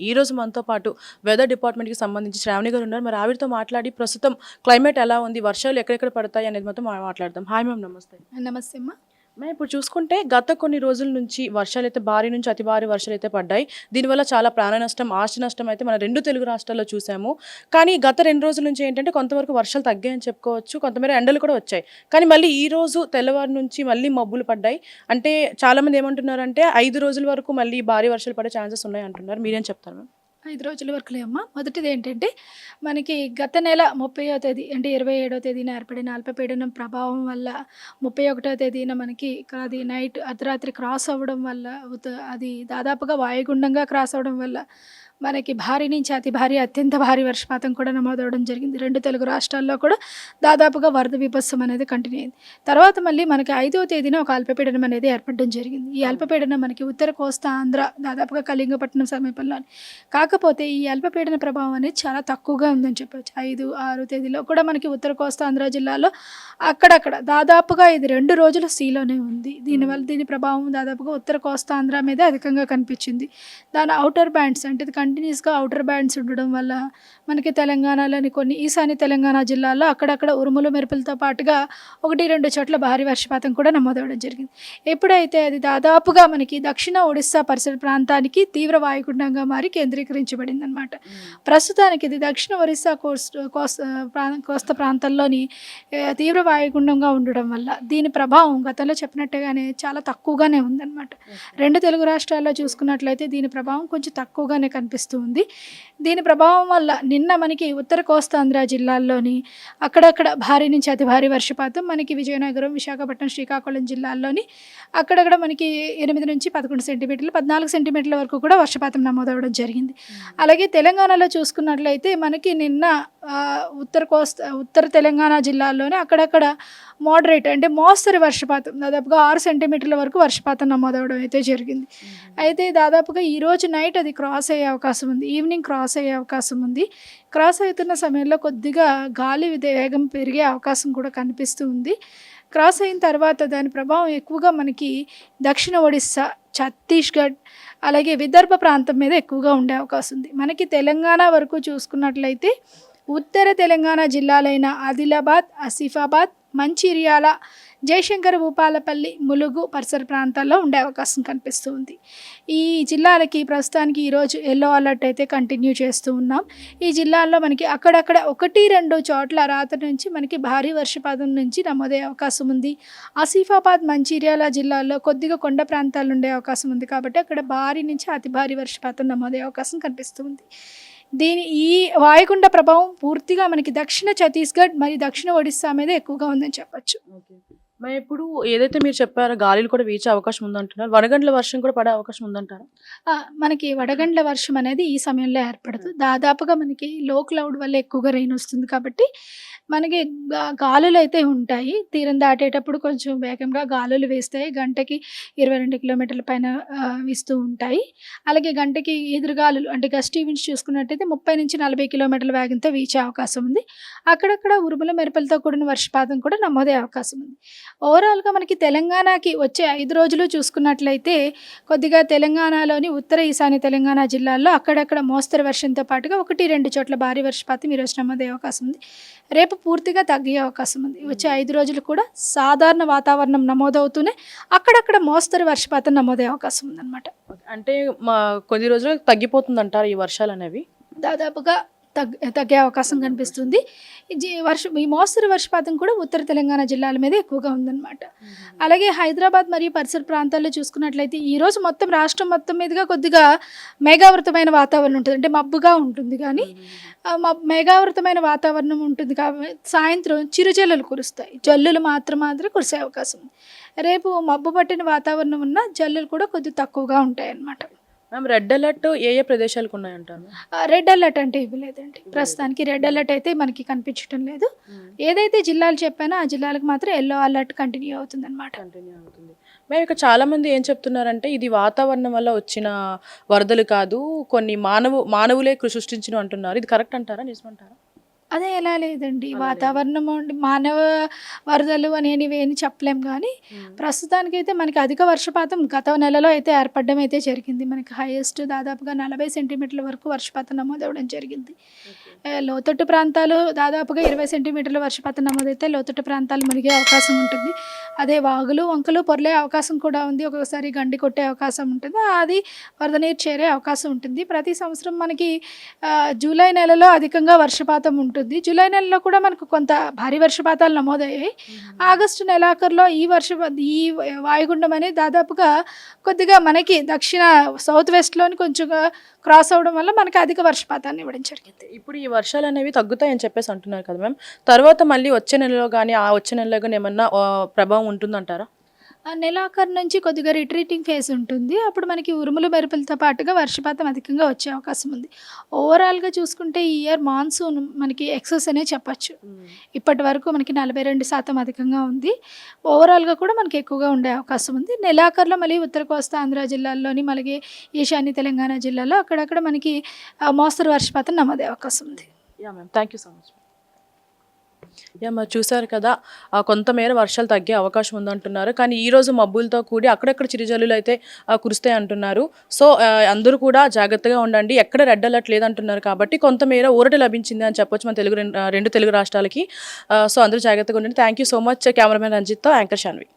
ఈ రోజు మనతో పాటు వెదర్ డిపార్ట్మెంట్‌కి సంబంధించి శ్రావణి గారు ఉన్నారు. మరి ఆవిడతో మాట్లాడి ప్రస్తుతం క్లైమేట్ ఎలా ఉంది? వర్షాలు ఎక్కడెక్కడ పడతాయి అనేది మొత్తం మాట్లాడదాం. హాయ్ మ్యామ్, నమస్తే. నమస్తే అమ్మ. మ్యామ్, ఇప్పుడు చూసుకుంటే గత కొన్ని రోజుల నుంచి వర్షాలైతే భారీ నుంచి అతి భారీ వర్షాలైతే పడ్డాయి. దీనివల్ల చాలా ప్రాణ నష్టం, ఆస్తి నష్టం అయితే మన 2 తెలుగు రాష్ట్రాల్లో చూసాము. కానీ గత 2 రోజుల నుంచి ఏంటంటే కొంతవరకు వర్షాలు తగ్గాయని చెప్పుకోవచ్చు. కొంతమేర ఎండలు కూడా వచ్చాయి. కానీ మళ్ళీ ఈ రోజు తెల్లవారు నుంచి మళ్ళీ మబ్బులు పడ్డాయి. అంటే చాలామంది ఏమంటున్నారంటే 5 రోజుల వరకు మళ్ళీ భారీ వర్షాలు పడే ఛాన్సెస్ ఉన్నాయి అంటున్నారు. మీరేం చెప్తారు మ్యామ్? 5 రోజుల వరకులే అమ్మ. మొదటిది ఏంటంటే, మనకి గత నెల 30వ తేదీ అంటే 27వ తేదీన ఏర్పడిన అల్పపీడనం ప్రభావం వల్ల 31వ తేదీన మనకి అది నైట్ అర్ధరాత్రి క్రాస్ అవ్వడం వల్ల అది దాదాపుగా వాయుగుండంగా క్రాస్ అవ్వడం వల్ల మనకి భారీ నుంచి అతి భారీ, అత్యంత భారీ వర్షపాతం కూడా నమోదవడం జరిగింది. 2 తెలుగు రాష్ట్రాల్లో కూడా దాదాపుగా వరద బీభత్సం అనేది కంటిన్యూ అయింది. తర్వాత మళ్ళీ మనకి 5వ తేదీన ఒక అల్పపీడనం అనేది ఏర్పడడం జరిగింది. ఈ అల్పపీడనం మనకి ఉత్తర కోస్తా ఆంధ్ర దాదాపుగా కళింగపట్నం సమీపంలోని. కాకపోతే ఈ అల్పపీడన ప్రభావం అనేది చాలా తక్కువగా ఉందని చెప్పొచ్చు. 5, 6 తేదీలో కూడా మనకి ఉత్తర కోస్తా ఆంధ్ర జిల్లాలో అక్కడక్కడ దాదాపుగా ఇది 2 రోజుల సీలోనే ఉంది. దీని ప్రభావం దాదాపుగా ఉత్తర కోస్తా ఆంధ్ర మీద అధికంగా కనిపించింది. దాని ఔటర్ బ్యాండ్స్ అంటే ఇది కంటిన్యూస్గా ఔటర్ బ్యాండ్స్ ఉండడం వల్ల మనకి తెలంగాణలోని కొన్ని ఈశాన్య తెలంగాణ జిల్లాల్లో అక్కడక్కడ ఉరుములు మెరుపులతో పాటుగా 1-2 చోట్ల భారీ వర్షపాతం కూడా నమోదవడం జరిగింది. ఎప్పుడైతే అది దాదాపుగా మనకి దక్షిణ ఒడిస్సా పరిసర ప్రాంతానికి తీవ్ర వాయుగుండంగా మారి కేంద్రీకరించబడింది అనమాట. ప్రస్తుతానికి ఇది దక్షిణ ఒరిస్సా కోస్తా ప్రాంతాల్లోని తీవ్ర వాయుగుండంగా ఉండడం వల్ల దీని ప్రభావం గతంలో చెప్పినట్టుగానే చాలా తక్కువగానే ఉందన్నమాట. 2 తెలుగు రాష్ట్రాల్లో చూసుకున్నట్లయితే దీని ప్రభావం కొంచెం తక్కువగానే కనిపిస్తుంది. దీని ప్రభావం వల్ల నిన్న మనకి ఉత్తర కోస్తాంధ్ర జిల్లాల్లోని అక్కడక్కడ భారీ నుంచి అతి భారీ వర్షపాతం, మనకి విజయనగరం, విశాఖపట్నం, శ్రీకాకుళం జిల్లాల్లోని అక్కడక్కడ మనకి 8 నుంచి 11 సెంటీమీటర్లు, 14 సెంటీమీటర్ల వరకు కూడా వర్షపాతం నమోదవడం జరిగింది. అలాగే తెలంగాణలో చూసుకున్నట్లయితే మనకి నిన్న ఉత్తర తెలంగాణ జిల్లాల్లోనే అక్కడక్కడ మోడరేట్ అంటే మోస్తరు వర్షపాతం దాదాపుగా 6 సెంటీమీటర్ల వరకు వర్షపాతం నమోదవడం అయితే జరిగింది. అయితే దాదాపుగా ఈరోజు నైట్ అది క్రాస్ అయ్యే అవకాశం ఉంది, ఈవినింగ్ క్రాస్ అయ్యే అవకాశం ఉంది. క్రాస్ అవుతున్న సమయంలో కొద్దిగా గాలి వేగం పెరిగే అవకాశం కూడా కనిపిస్తూ ఉంది. క్రాస్ అయిన తర్వాత దాని ప్రభావం ఎక్కువగా మనకి దక్షిణ ఒడిస్సా, ఛత్తీస్గఢ్ అలాగే విదర్భ ప్రాంతం మీద ఎక్కువగా ఉండే అవకాశం ఉంది. మనకి తెలంగాణ వరకు చూసుకున్నట్లయితే ఉత్తర తెలంగాణ జిల్లాలైన ఆదిలాబాద్, ఆసిఫాబాద్, మంచిర్యాల, జయశంకర్, భూపాలపల్లి, ములుగు పరిసర ప్రాంతాల్లో ఉండే అవకాశం కనిపిస్తూ ఉంది. ఈ జిల్లాలకి ప్రస్తుతానికి ఈరోజు ఎల్లో అలర్ట్ అయితే కంటిన్యూ చేస్తూ ఉన్నాం. ఈ జిల్లాల్లో మనకి అక్కడక్కడ 1-2 చోట్ల రాత్రి నుంచి మనకి భారీ వర్షపాతం నుంచి నమోదయ్యే అవకాశం ఉంది. ఆసిఫాబాద్, మంచిర్యాల జిల్లాల్లో కొద్దిగా కొండ ప్రాంతాలు ఉండే అవకాశం ఉంది కాబట్టి అక్కడ భారీ నుంచి అతి భారీ వర్షపాతం నమోదయ్యే అవకాశం కనిపిస్తూ ఉంది. ఈ వాయుగుండ ప్రభావం పూర్తిగా మనకి దక్షిణ ఛత్తీస్గఢ్ మరియు దక్షిణ ఒడిస్సా మీద ఎక్కువగా ఉందని చెప్పొచ్చు. ఓకే. మరి ఇప్పుడు ఏదైతే మీరు చెప్పారో గాలులు కూడా వీచే అవకాశం ఉందంటున్నారు. వడగండ్ల వర్షం కూడా పడే అవకాశం ఉందంటారా? మనకి వడగండ్ల వర్షం అనేది ఈ సమయంలో ఏర్పడదు. దాదాపుగా మనకి లో క్లౌడ్ వల్ల ఎక్కువగా రెయిన్ వస్తుంది కాబట్టి మనకి గాలులు అయితే ఉంటాయి. తీరం దాటేటప్పుడు కొంచెం వేగంగా గాలులు వీస్తాయి. గంటకి 22 కిలోమీటర్ల పైన వీస్తూ ఉంటాయి. అలాగే గంటకి ఎదురుగాలులు అంటే గస్టీ విండ్స్ చూసుకున్నట్టయితే 30-40 కిలోమీటర్ల వేగంతో వీచే అవకాశం ఉంది. అక్కడక్కడ ఉరుముల మెరుపులతో కూడిన వర్షపాతం కూడా నమోదయ్యే అవకాశం ఉంది. ఓవరాల్గా మనకి తెలంగాణకి వచ్చే 5 రోజులు చూసుకున్నట్లయితే కొద్దిగా తెలంగాణలోని ఉత్తర ఈశాన్య తెలంగాణ జిల్లాల్లో అక్కడక్కడ మోస్తరు వర్షంతో పాటుగా 1-2 చోట్ల భారీ వర్షపాతం ఈరోజు నమోదయ్యే అవకాశం ఉంది. రేపు పూర్తిగా తగ్గే అవకాశం ఉంది. వచ్చే 5 రోజులు కూడా సాధారణ వాతావరణం నమోదవుతూనే అక్కడక్కడ మోస్తరు వర్షపాతం నమోదయ్యే అవకాశం ఉందన్నమాట. అంటే కొద్ది రోజులు తగ్గిపోతుందంటారు ఈ వర్షాలు అనేవి? దాదాపుగా తగ్గే అవకాశం కనిపిస్తుంది. ఈ మోస్తరు వర్షపాతం కూడా ఉత్తర తెలంగాణ జిల్లాల మీద ఎక్కువగా ఉందన్నమాట. అలాగే హైదరాబాద్ మరియు పరిసర ప్రాంతాల్లో చూసుకున్నట్లయితే ఈరోజు మొత్తం రాష్ట్రం మొత్తం మీదుగా కొద్దిగా మేఘావృతమైన వాతావరణం ఉంటుంది, అంటే మబ్బుగా ఉంటుంది. కానీ మేఘావృతమైన వాతావరణం ఉంటుంది కాబట్టి సాయంత్రం చిరుజల్లులు కురుస్తాయి. జల్లులు మాత్రం కురిసే అవకాశం ఉంది. రేపు మబ్బు పట్టిన వాతావరణం ఉన్న జల్లులు కూడా కొద్దిగా తక్కువగా ఉంటాయి అన్నమాట. మ్యామ్, రెడ్ అలర్ట్ ఏ ప్రదేశాలకు ఉన్నాయంటారు? రెడ్ అలర్ట్ అంటే ఇవ్వలేదండి. ప్రస్తుతానికి రెడ్ అలర్ట్ అయితే మనకి కనిపించడం లేదు. ఏదైతే జిల్లాలు చెప్పానో ఆ జిల్లాలకు మాత్రం ఎల్లో అలర్ట్ కంటిన్యూ అవుతుంది అనమాట. మేము ఇక చాలా మంది ఏం చెప్తున్నారంటే ఇది వాతావరణం వల్ల వచ్చిన వరదలు కాదు, కొన్ని మానవులే సృష్టించిన అంటున్నారు. ఇది కరెక్ట్ అంటారా, నిజమంటారా? అదే ఎలా లేదండి. వాతావరణం అండి మానవ వరదలు అనేనివి ఏమి చెప్పలేం గానీ, ప్రస్తుతానికైతే మనకి అధిక వర్షపాతం గత నెలలో అయితే ఏర్పడడం అయితే జరిగింది. మనకి హైయెస్ట్ దాదాపుగా 40 సెంటీమీటర్ల వరకు వర్షపాతం నమోదవ్వడం జరిగింది. లోతట్టు ప్రాంతాలు దాదాపుగా 20 సెంటీమీటర్ల వర్షపాతం నమోదైతే లోతట్టు ప్రాంతాలు మునిగే అవకాశం ఉంటుంది. అదే వాగులు, వంకలు పొర్లే అవకాశం కూడా ఉంది. ఒక్కొక్కసారి గండి కొట్టే అవకాశం ఉంటుంది. అది వరద నీరు చేరే అవకాశం ఉంటుంది. ప్రతి సంవత్సరం మనకి జూలై నెలలో అధికంగా వర్షపాతం ఉంటుంది. జూలై నెలలో కూడా మనకు కొంత భారీ వర్షపాతాలు నమోదయ్యాయి. ఆగస్టు నెలాఖరులో ఈ వాయుగుండం అనేది దాదాపుగా కొద్దిగా మనకి దక్షిణ సౌత్ వెస్ట్‌లోని కొంచెంగా క్రాస్ అవ్వడం వల్ల మనకి అధిక వర్షపాతాన్ని ఇవ్వడం జరిగింది. ఇప్పుడు ఈ వర్షాలనేవి తగ్గుతాయని చెప్పేసి అంటున్నారు కదా మ్యామ్. తర్వాత మళ్ళీ వచ్చే నెలలో గానీ, ఆ వచ్చే నెలలో గానీ ఏమన్నా ప్రభావం ఉంటుందంటారా? ఆ నెలాఖరు నుంచి కొద్దిగా రిట్రీటింగ్ ఫేజ్ ఉంటుంది. అప్పుడు మనకి ఉరుములు, మెరుపులతో పాటుగా వర్షపాతం అధికంగా వచ్చే అవకాశం ఉంది. ఓవరాల్‌గా చూసుకుంటే ఈ ఇయర్ మాన్సూన్ మనకి ఎక్సెస్ అనే చెప్పొచ్చు. ఇప్పటి వరకు మనకి 42% అధికంగా ఉంది. ఓవరాల్‌గా కూడా మనకి ఎక్కువగా ఉండే అవకాశం ఉంది. నెలాఖరులో మళ్ళీ ఉత్తర కోస్తా ఆంధ్ర జిల్లాల్లోని, అలాగే ఈశాన్య తెలంగాణ జిల్లాలో అక్కడక్కడ మనకి మోస్తరు వర్షపాతం నమోదయ్యే అవకాశం ఉంది. Yeah! Ma'am. Thank you so much. Yeah! మరి చూసారు కదా! కొంతమేర వర్షాలు తగ్గే అవకాశం ఉందంటున్నారు. కానీ ఈరోజు మబ్బులతో కూడి అక్కడక్కడ చిరుజల్లులు అయితే కురుస్తాయి అంటున్నారు. సో, అందరూ కూడా జాగ్రత్తగా ఉండండి. ఎక్కడ రెడ్ అలర్ట్ లేదంటున్నారు కాబట్టి కొంతమేర ఊరట లభించింది అని చెప్పొచ్చు మన రెండు తెలుగు రాష్ట్రాలకి. సో, అందరూ జాగ్రత్తగా ఉండండి. Thank you so much. Cameraman రంజిత్‌తో యాంకర్ షాన్వి.